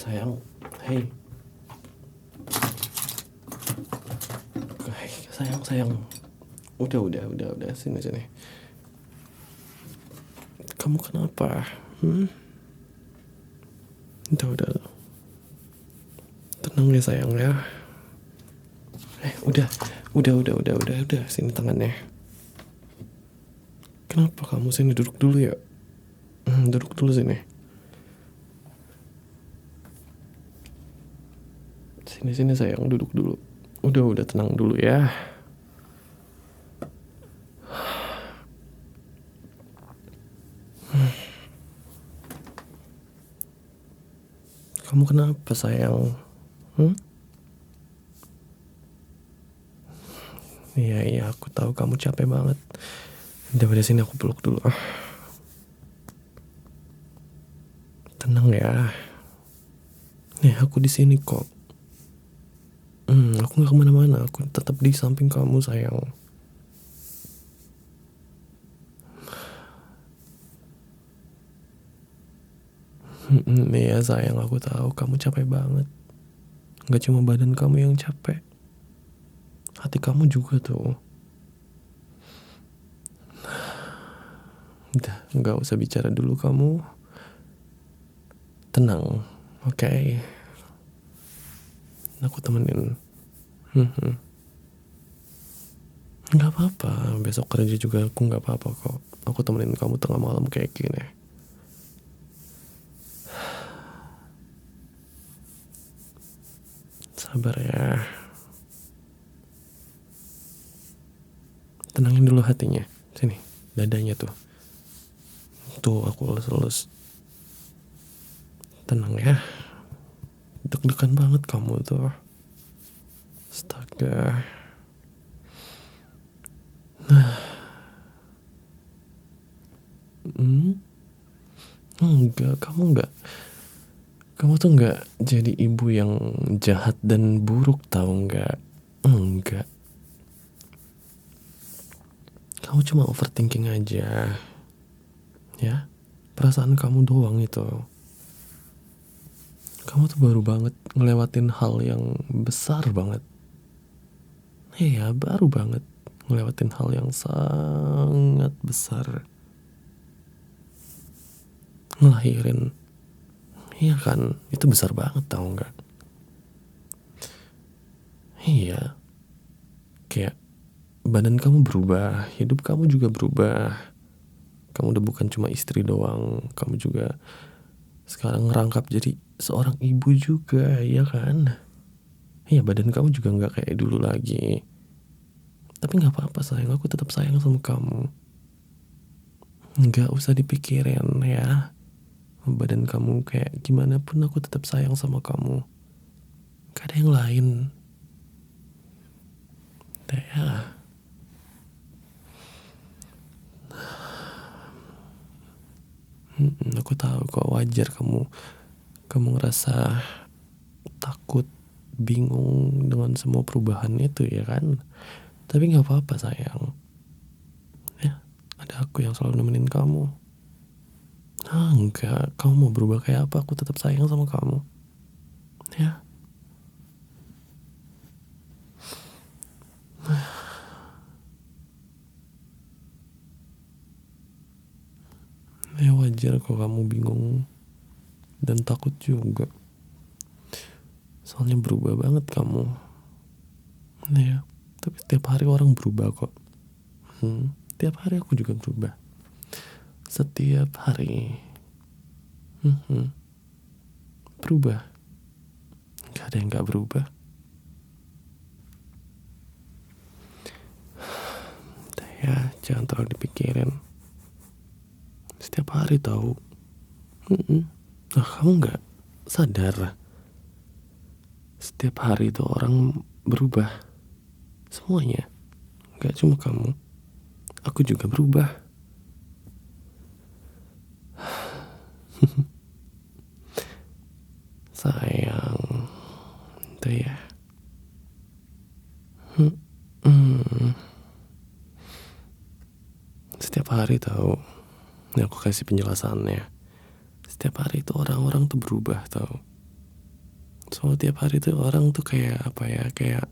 Sayang, hei, sayang. Udah, sini. Kamu kenapa? Udah. Tenang ya sayang ya. Udah, sini tangannya. Kenapa kamu sini duduk dulu ya? Duduk dulu sini. Sini sayang, duduk dulu. Udah tenang dulu ya. Kamu kenapa sayang? Iya, aku tahu kamu capek banget. Daripada sini aku peluk dulu. Tenang ya. Nih aku di sini kok. Aku nggak kemana-mana. Aku tetap di samping kamu sayang. Iya sayang, aku tahu kamu capek banget. Gak cuma badan kamu yang capek, hati kamu juga tuh. Udah, gak usah bicara dulu kamu. Tenang, oke? Aku temenin. Gak apa-apa, besok kerja juga aku gak apa-apa kok. Aku temenin kamu tengah malam kayak gini. Sabar ya. Tenangin dulu hatinya. Sini, dadanya tuh. Tuh aku elus-elus. Tenang ya. Deg-degan banget kamu tuh. Astaga. Enggak, kamu tuh enggak jadi ibu yang jahat dan buruk, tahu enggak? Enggak. Kamu cuma overthinking aja. Ya, perasaan kamu doang itu. Kamu tuh baru banget ngelewatin hal yang besar banget. Iya, baru banget ngelewatin hal yang sangat besar. Ngelahirin. Iya kan, itu besar banget, tahu enggak? Iya. Kayak badan kamu berubah, hidup kamu juga berubah. Kamu udah bukan cuma istri doang, kamu juga sekarang ngerangkap jadi seorang ibu juga, ya kan? Iya, badan kamu juga gak kayak dulu lagi. Tapi gak apa-apa sayang, aku tetap sayang sama kamu. Gak usah dipikirin ya. Badan kamu kayak gimana pun aku tetap sayang sama kamu. Gak ada yang lain. Ya. Aku tahu kok, wajar kamu ngerasa takut, bingung dengan semua perubahan itu, ya kan? Tapi nggak apa-apa sayang. Ya, ada aku yang selalu nemenin kamu. Enggak, kamu mau berubah kayak apa? Aku tetap sayang sama kamu. Ya. Ya wajar kok kamu bingung dan takut juga. Soalnya berubah banget kamu. Ya, tapi setiap hari orang berubah kok. Tiap hari aku juga berubah. Setiap hari. Berubah. Gak ada yang gak berubah. Ya, jangan terlalu dipikirin. Setiap hari tahu. Nah, kamu gak sadar? Setiap hari itu orang berubah. Semuanya. Gak cuma kamu. Aku juga berubah. Sayang. Itu ya. Setiap hari tahu. Ini aku kasih penjelasannya. Setiap hari itu orang-orang tuh berubah tahu. So tiap hari tuh orang tuh kayak apa ya, kayak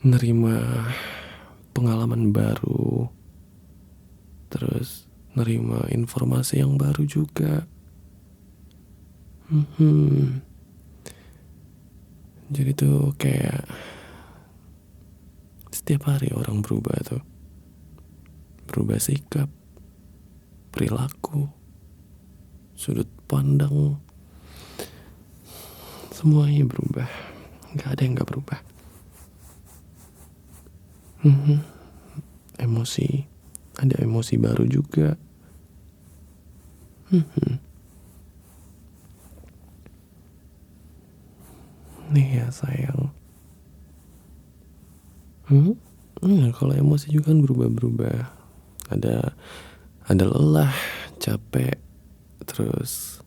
nerima pengalaman baru, terus nerima informasi yang baru juga. Jadi tuh kayak setiap hari orang berubah tuh, berubah sikap, perilaku, sudut pandang, semuanya berubah. Gak ada yang gak berubah. Emosi, ada emosi baru juga. Nih ya sayang. Kalau emosi juga kan berubah-berubah. Ada lelah, capek, terus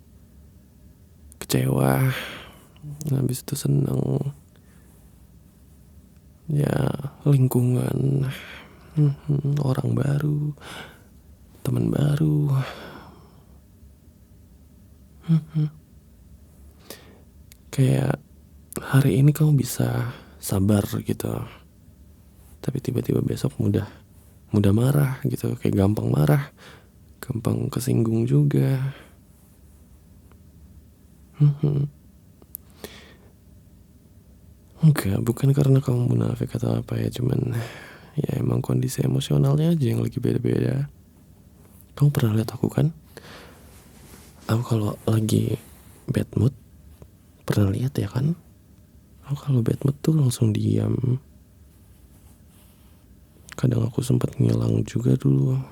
kecewa, habis itu seneng. Ya lingkungan, orang baru, teman baru. Kayak hari ini kamu bisa sabar gitu, tapi tiba-tiba besok mudah marah gitu, kayak gampang marah, gampang kesinggung juga. Enggak, bukan karena kamu munafik atau apa ya, cuman ya emang kondisi emosionalnya aja yang lagi beda-beda. Kamu pernah lihat aku kan? Aku kalau lagi bad mood, pernah lihat ya kan? Aku kalau bad mood tuh langsung diam. Kadang aku sempat ngilang juga dulu.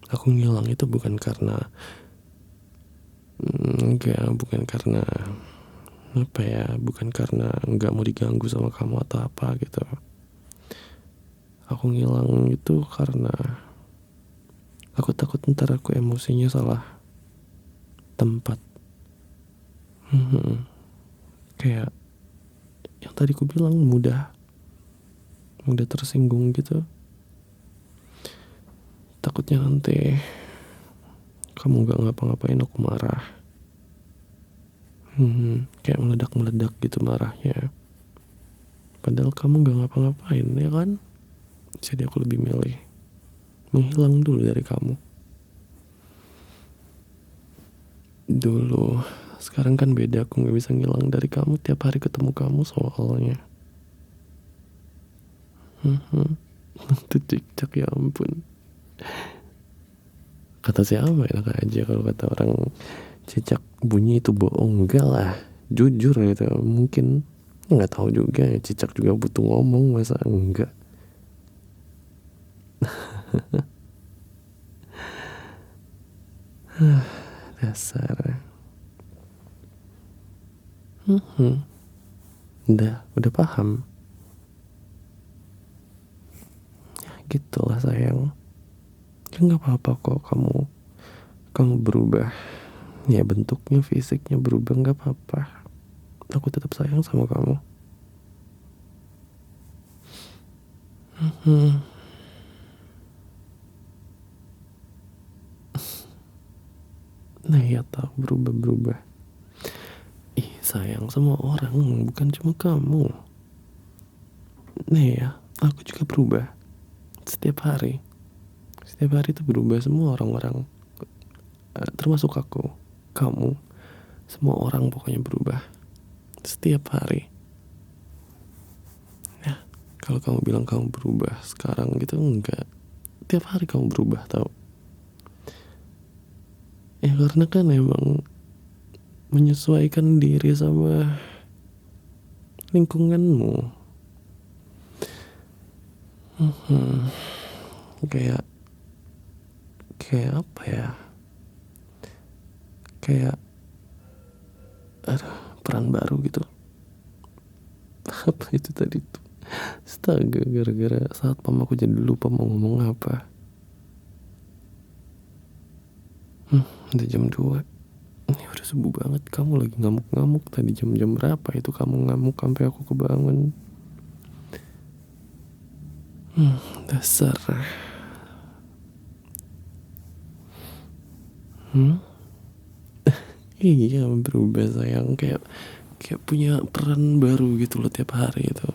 Aku ngilang itu bukan karena bukan karena apa ya, bukan karena nggak mau diganggu sama kamu atau apa gitu. Aku ngilang itu karena aku takut ntar aku emosinya salah tempat. Kayak yang tadi ku bilang, mudah tersinggung gitu. Takutnya nanti kamu gak ngapa-ngapain aku marah. Kayak meledak-meledak gitu marahnya. Padahal kamu gak ngapa-ngapain ya kan. Jadi aku lebih milih menghilang dulu dari kamu dulu. Sekarang kan beda, aku gak bisa ngilang dari kamu. Tiap hari ketemu kamu soalnya. Itu cicak, ya ampun. Kata siapa enak aja, kalau kata orang cicak bunyi itu bohong. Enggak lah, jujur gitu. Mungkin nggak tahu juga ya, cicak juga butuh ngomong, masa enggak. Dasar. Udah paham ya, gitulah sayang. Ya nggak apa-apa kok, kamu berubah ya, bentuknya, fisiknya berubah, nggak apa-apa. Aku tetap sayang sama kamu. Nah ya tahu, berubah. Ih sayang, semua orang, bukan cuma kamu. Nih ya, aku juga berubah setiap hari. Setiap hari itu berubah, semua orang-orang, termasuk aku, kamu, semua orang pokoknya berubah setiap hari. Ya, kalau kamu bilang kamu berubah sekarang gitu, enggak. Tiap hari kamu berubah, tau. Ya karena kan emang menyesuaikan diri sama lingkunganmu. Kayak apa ya, kayak peran baru gitu. Apa itu tadi tuh, astaga, gara-gara saat pam aku jadi lupa mau ngomong apa. Udah jam 2. Ini udah subuh banget. Kamu lagi ngamuk-ngamuk. Tadi jam-jam berapa itu kamu ngamuk sampai aku kebangun. Dasar. Iya, berubah sayang, kayak kayak punya peran baru gitu loh tiap hari itu.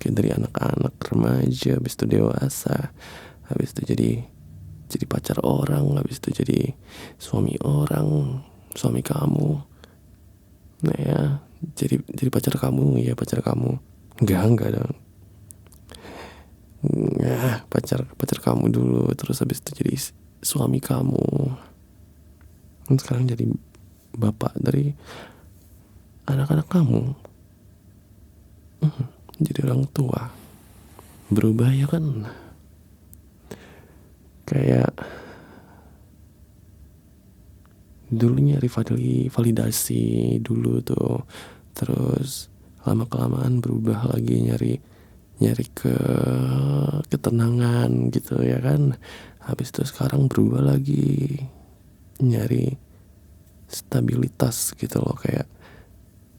Kayak dari anak-anak, remaja, habis itu dewasa, habis itu jadi pacar orang, habis itu jadi suami orang, suami kamu. Nah ya, jadi pacar kamu, ya pacar kamu. Enggak dong. Nah, pacar pacar kamu dulu, terus habis itu jadi suami kamu. Dan sekarang jadi bapak dari anak-anak kamu. Jadi orang tua. Berubah ya kan? Kayak dulu nyari validasi dulu tuh, terus lama kelamaan berubah lagi, nyari nyari ketenangan gitu ya kan. Habis itu sekarang berubah lagi, nyari stabilitas gitu loh, kayak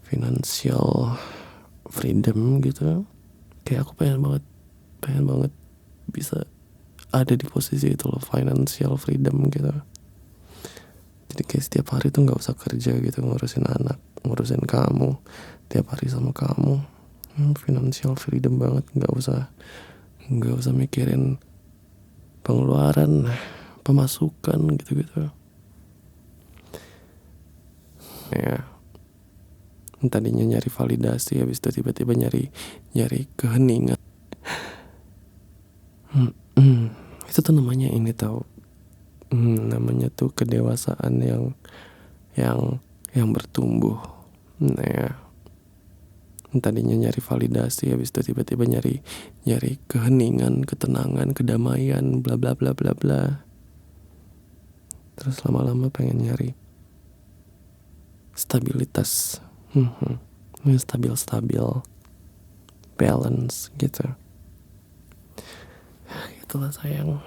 financial freedom gitu. Kayak aku pengen banget bisa ada di posisi itu loh, financial freedom gitu. Jadi kayak setiap hari tuh nggak usah kerja gitu, ngurusin anak, ngurusin kamu tiap hari sama kamu. Financial freedom banget, nggak usah mikirin pengeluaran, pemasukan gitu-gitu ya. Tadinya nyari validasi, habis itu tiba-tiba nyari nyari keheningan. Itu tuh namanya ini tahu. Namanya tuh kedewasaan yang yang bertumbuh. Nah ya, tadinya nyari validasi, habis itu tiba-tiba nyari nyari keheningan, ketenangan, kedamaian, bla bla bla bla bla. Terus lama-lama pengen nyari stabilitas. Stabil-stabil, balance gitu. Itulah sayang.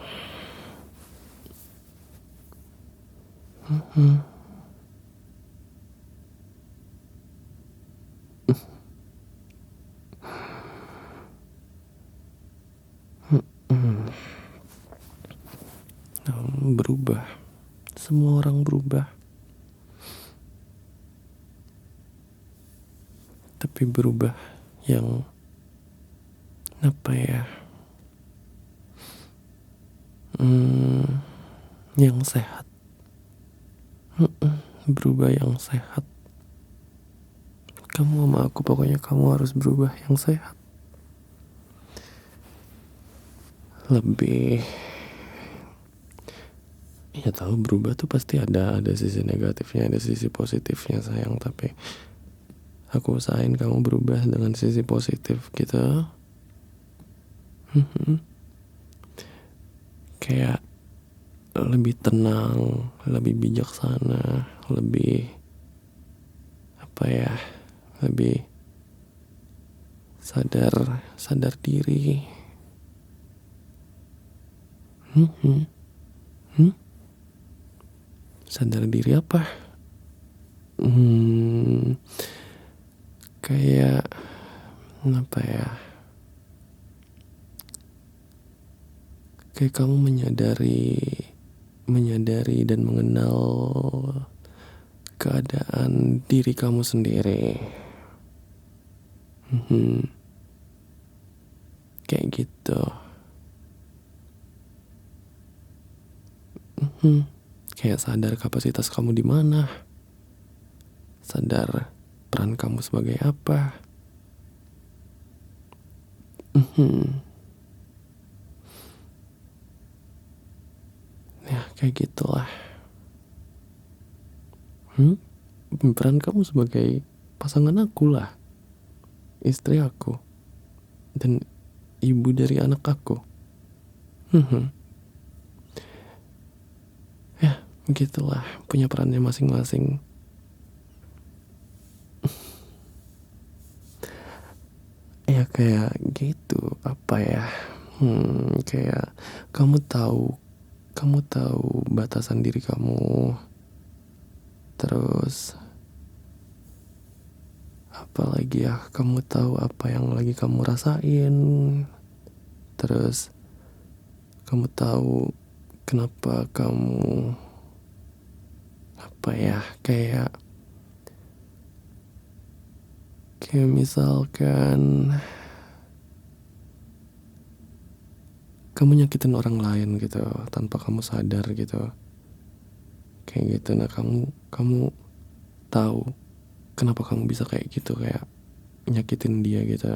Berubah, semua orang berubah, tapi berubah yang apa ya, yang sehat. Berubah yang sehat. Kamu sama aku, pokoknya kamu harus berubah yang sehat. Lebih, ya tahu, berubah tuh pasti ada sisi negatifnya, ada sisi positifnya sayang, tapi aku usahain kamu berubah dengan sisi positif gitu. Kayak lebih tenang, lebih bijaksana, lebih apa ya, lebih sadar sadar diri. Sadar diri apa? Kayak apa ya, kayak kamu menyadari dan mengenal keadaan diri kamu sendiri. Kayak gitu. Kayak sadar kapasitas kamu di mana, sadar peran kamu sebagai apa. Ya kayak gitulah. Peran kamu sebagai pasangan aku lah, istri aku, dan ibu dari anak aku. Ya begitulah, punya perannya masing-masing. Ya kayak gitu, apa ya, kayak kamu tahu batasan diri kamu, terus apalagi ya, kamu tahu apa yang lagi kamu rasain, terus kamu tahu kenapa kamu apa apa ya, kayak misalkan kamu nyakitin orang lain gitu tanpa kamu sadar gitu, kayak gitu. Nah, kamu tahu kenapa kamu bisa kayak gitu, kayak nyakitin dia gitu.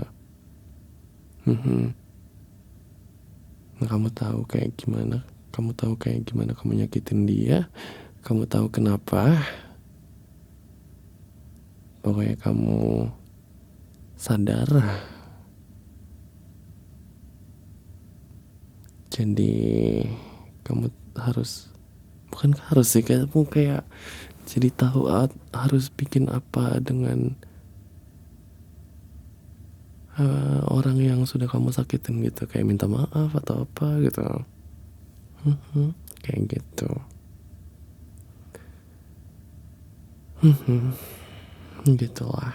Mhm. Nah, kamu tahu kayak gimana kamu nyakitin dia, kamu tahu kenapa, pokoknya kamu sadar. Jadi kamu harus, bukan harus sih, kamu kayak jadi tahu harus bikin apa dengan orang yang sudah kamu sakitin gitu, kayak minta maaf atau apa gitu. Kayak gitu. Gitulah.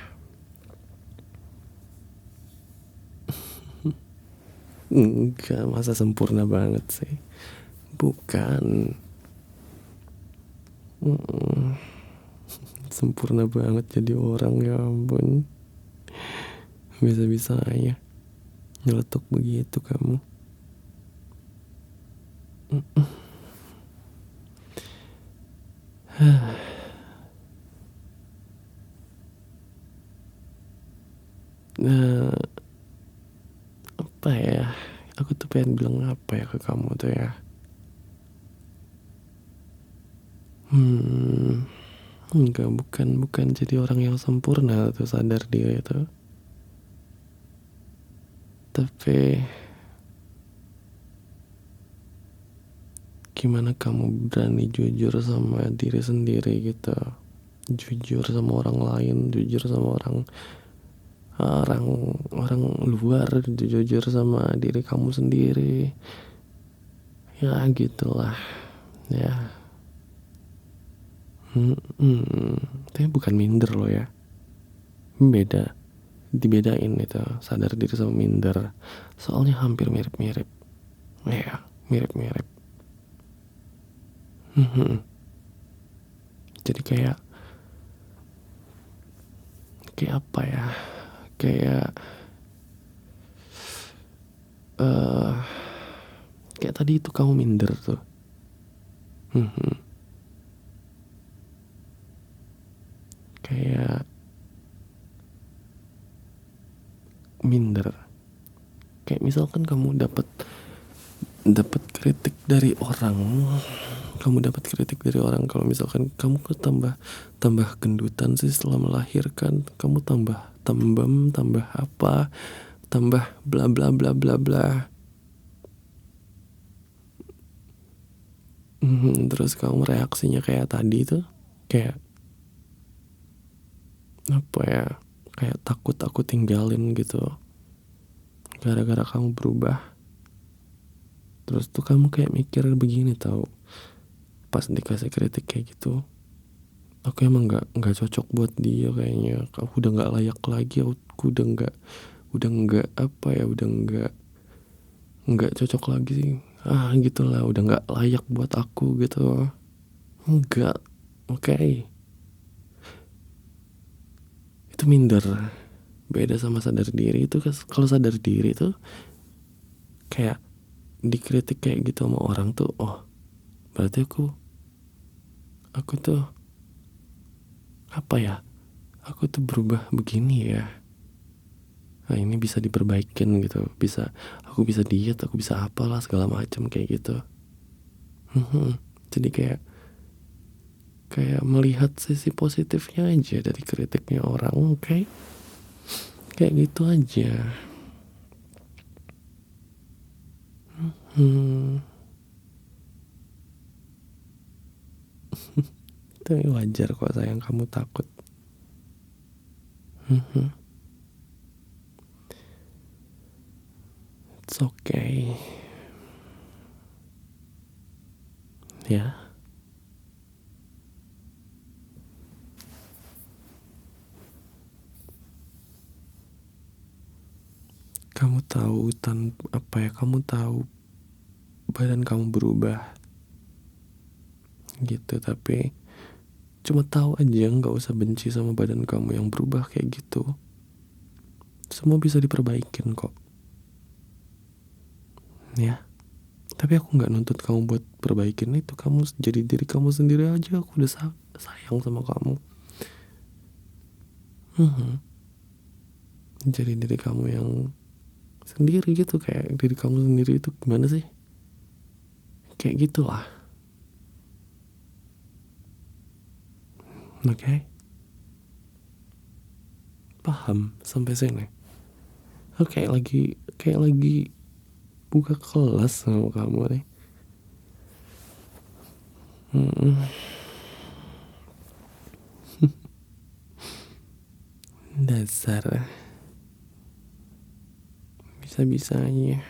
Enggak, masa sempurna banget sih, bukan. Sempurna banget jadi orang, ya ampun, bisa-bisa aja nyeletuk begitu kamu. Nah, apa ya, aku tuh pengen bilang apa ya ke kamu tuh ya. Enggak, bukan jadi orang yang sempurna tuh, sadar diri itu. Tapi gimana kamu berani jujur sama diri sendiri gitu, jujur sama orang lain, jujur sama orang orang orang luar, jujur sama diri kamu sendiri, ya gitulah ya. Tapi bukan minder loh ya, beda, dibedain itu sadar diri sama minder, soalnya hampir mirip-mirip ya, mirip-mirip. Jadi kayak apa ya, kayak eh kayak tadi itu kamu minder tuh. Kayak minder, kayak misalkan kamu dapat kritik dari orang, kalau misalkan kamu kok tambah gendutan sih setelah melahirkan, kamu tambah tembem, tambah apa, tambah bla bla bla bla bla. Terus kamu reaksinya kayak tadi tuh, kayak apa ya, kayak takut aku tinggalin gitu, gara-gara kamu berubah. Terus tuh kamu kayak mikir begini tau, pas dikasih kritik kayak gitu, aku emang nggak cocok buat dia kayaknya, aku udah nggak layak lagi, aku udah nggak apa ya, udah nggak cocok lagi sih, gitulah, udah nggak layak buat aku gitu. Enggak, oke, itu minder, beda sama sadar diri. Itu kalau sadar diri tuh kayak dikritik kayak gitu sama orang tuh, oh berarti aku tuh apa ya, aku tuh berubah begini ya, nah ini bisa diperbaikin gitu, aku bisa diet, aku bisa apalah segala macam kayak gitu. Jadi kayak melihat sisi positifnya aja dari kritiknya orang, oke, kayak gitu aja. hmm, Tapi wajar kok sayang kamu takut. It's okay ya. Kamu tahu apa ya, kamu tahu badan kamu berubah gitu, tapi Cuma tahu aja, nggak usah benci sama badan kamu yang berubah kayak gitu. Semua bisa diperbaikin kok, ya. Tapi aku nggak nuntut kamu buat perbaikin itu. Kamu jadi diri kamu sendiri aja. Aku udah sayang sama kamu. Jadi diri kamu yang sendiri gitu. Kayak diri kamu sendiri itu gimana sih? Kayak gitulah. Oke? Paham sampai sini? Oke, kayak lagi buka kelas sama kamu nih. Dasar bisa-bisanya.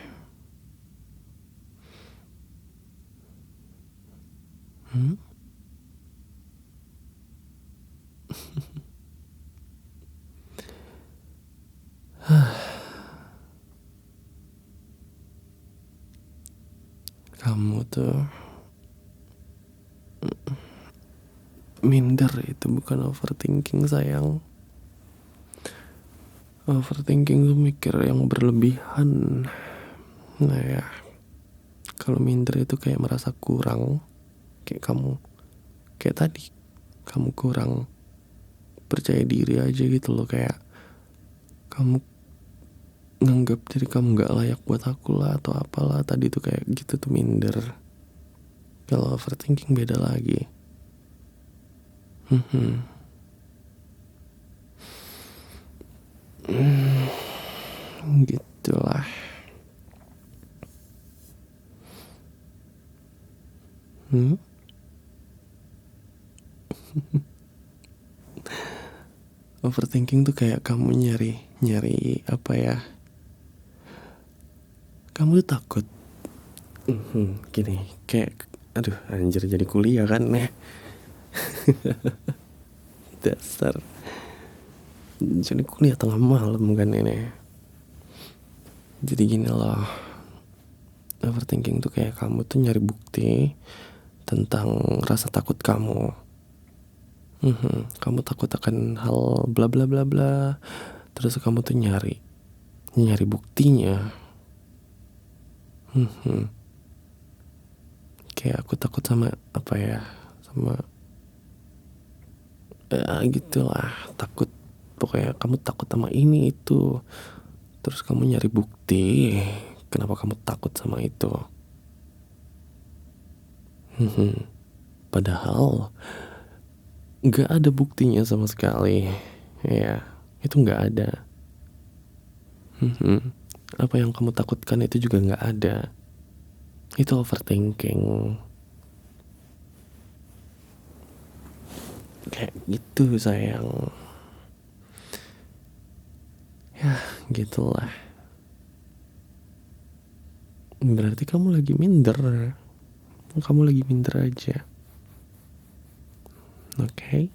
Kamu tuh minder, itu bukan overthinking sayang. Overthinking tuh mikir yang berlebihan. Nah ya, kalau minder itu kayak merasa kurang. Kayak kamu, kayak tadi, kamu kurang percaya diri aja gitu loh. Kayak kamu nganggap diri kamu gak layak buat aku lah, atau apalah. Tadi tuh kayak gitu tuh minder. Kalau overthinking beda lagi. Gitulah. Overthinking tuh kayak kamu nyari apa ya, kamu tuh takut. Gini, kayak aduh anjir, jadi kuliah kan nih. Dasar, jadi kuliah tengah malam kan ini. Jadi gini loh, overthinking tuh kayak kamu tuh nyari bukti tentang rasa takut kamu. Kamu takut akan hal bla bla bla bla. Terus kamu tuh nyari buktinya. Kayak aku takut sama apa ya, sama gitulah, takut. Pokoknya kamu takut sama ini itu. Terus kamu nyari bukti kenapa kamu takut sama itu. Padahal nggak ada buktinya sama sekali. Ya, itu nggak ada. Apa yang kamu takutkan itu juga nggak ada. Itu overthinking. Kayak gitu sayang. Ya gitulah. Berarti kamu lagi minder. Kamu lagi minder aja. Oke?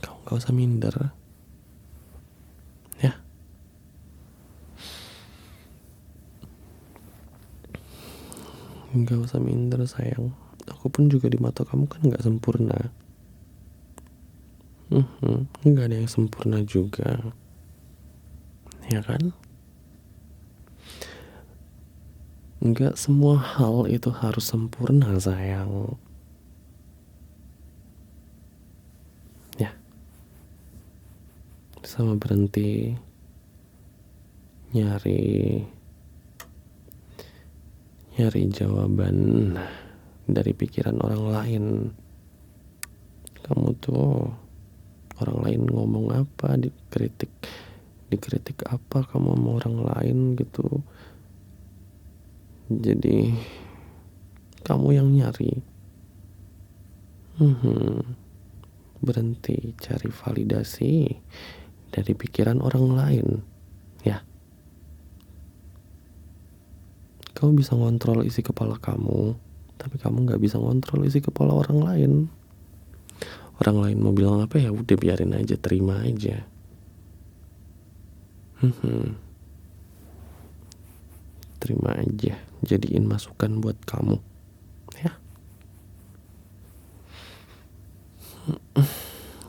Kamu gak usah minder. Ya. Gak usah minder sayang. Aku pun juga di mata kamu kan gak sempurna. Gak ada yang sempurna juga. Ya kan? Gak semua hal itu harus sempurna sayang. Ya. Sama berhenti nyari jawaban dari pikiran orang lain. Kamu tuh, orang lain ngomong apa, dikritik apa kamu sama orang lain gitu. Jadi kamu yang nyari. Berhenti cari validasi dari pikiran orang lain. Ya. Kamu bisa ngontrol isi kepala kamu, tapi kamu gak bisa ngontrol isi kepala orang lain. Orang lain mau bilang apa ya udah biarin aja, terima aja. Terima aja, jadiin masukan buat kamu. Ya.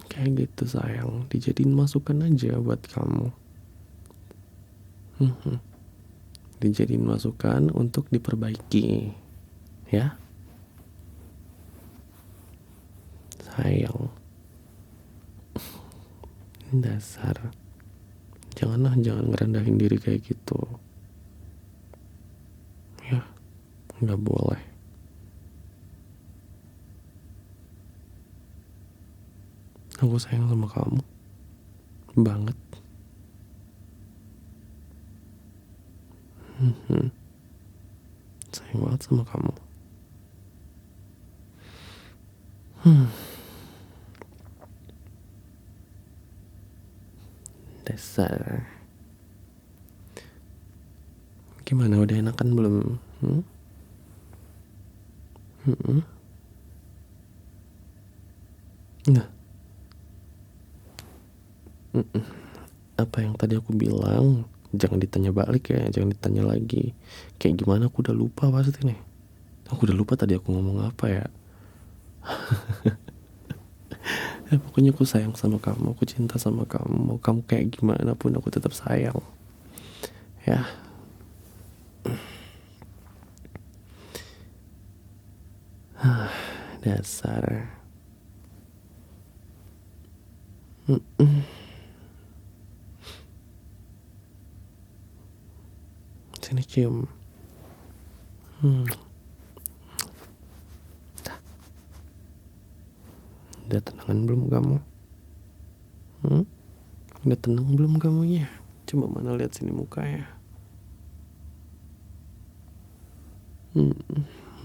Kayak gitu sayang, dijadiin masukan aja buat kamu. Dijadiin masukan untuk diperbaiki, ya sayang. Dasar, jangan ngerendahin diri kayak gitu, ya nggak boleh. Aku sayang sama kamu banget. Sayang banget sama kamu. Dasar. Gimana, udah enakan belum? Nah, apa yang tadi aku bilang jangan ditanya balik ya, jangan ditanya lagi. Kayak gimana aku udah lupa pasti nih. Aku udah lupa tadi aku ngomong apa ya. Pokoknya aku sayang sama kamu, aku cinta sama kamu. Mau kamu kayak gimana pun aku tetap sayang. Ya. Dasar. Sini cium. Udah tenangan belum kamu? Udah tenang belum kamu ya? Coba mana lihat sini muka ya.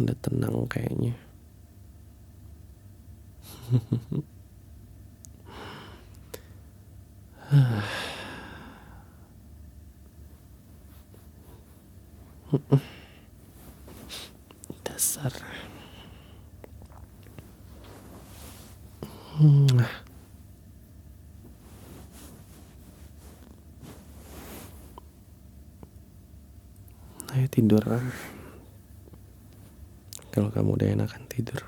Udah tenang kayaknya. Dasar. Ayo tidur. Kalau kamu udah enakan tidur.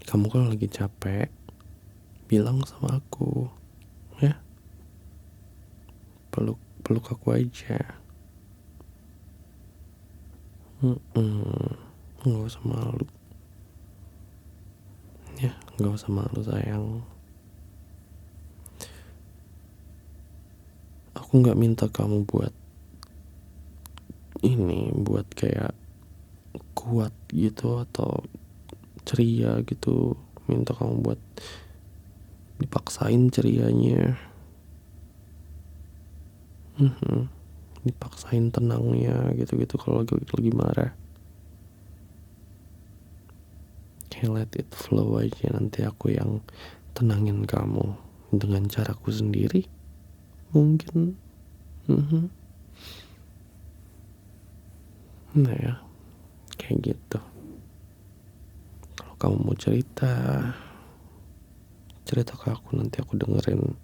Kamu kalau lagi capek bilang sama aku, ya. Peluk aku aja. Nggak usah malu. Ya, nggak usah malu sayang. Aku nggak minta kamu buat kayak kuat gitu atau ceria gitu. Minta kamu buat dipaksain cerianya. Dipaksain tenangnya gitu-gitu kalau lagi marah. Kayak let it flow aja, nanti aku yang tenangin kamu dengan caraku sendiri mungkin. Nah ya, kayak gitu. Kalau kamu mau cerita ke aku, nanti aku dengerin.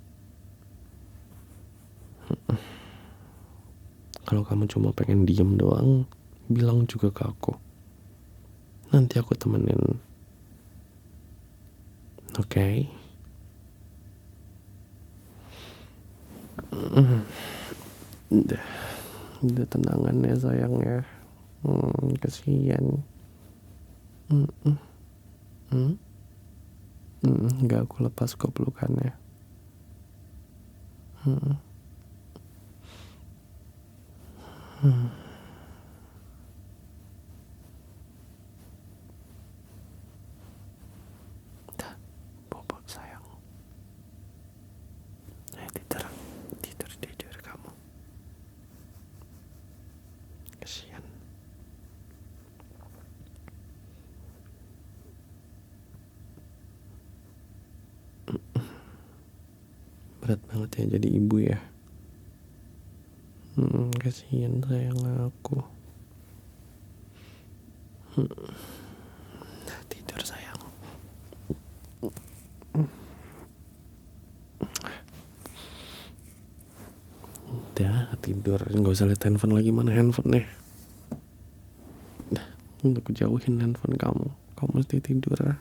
Kalau kamu cuma pengen diem doang, bilang juga ke aku, nanti aku temenin. Oke? Udah tenangan ya sayang ya. Kasihan. Nggak, aku lepas kok pelukannya. Bobok sayang. Ayo tidur kamu. Kasihan. Berat banget ya jadi ibu ya. Kasihan sayang aku. Tidur sayang. Udah, tidur, nggak usah lihat handphone lagi. Mana handphonenya? Udah, aku jauhin handphone kamu mesti tidur.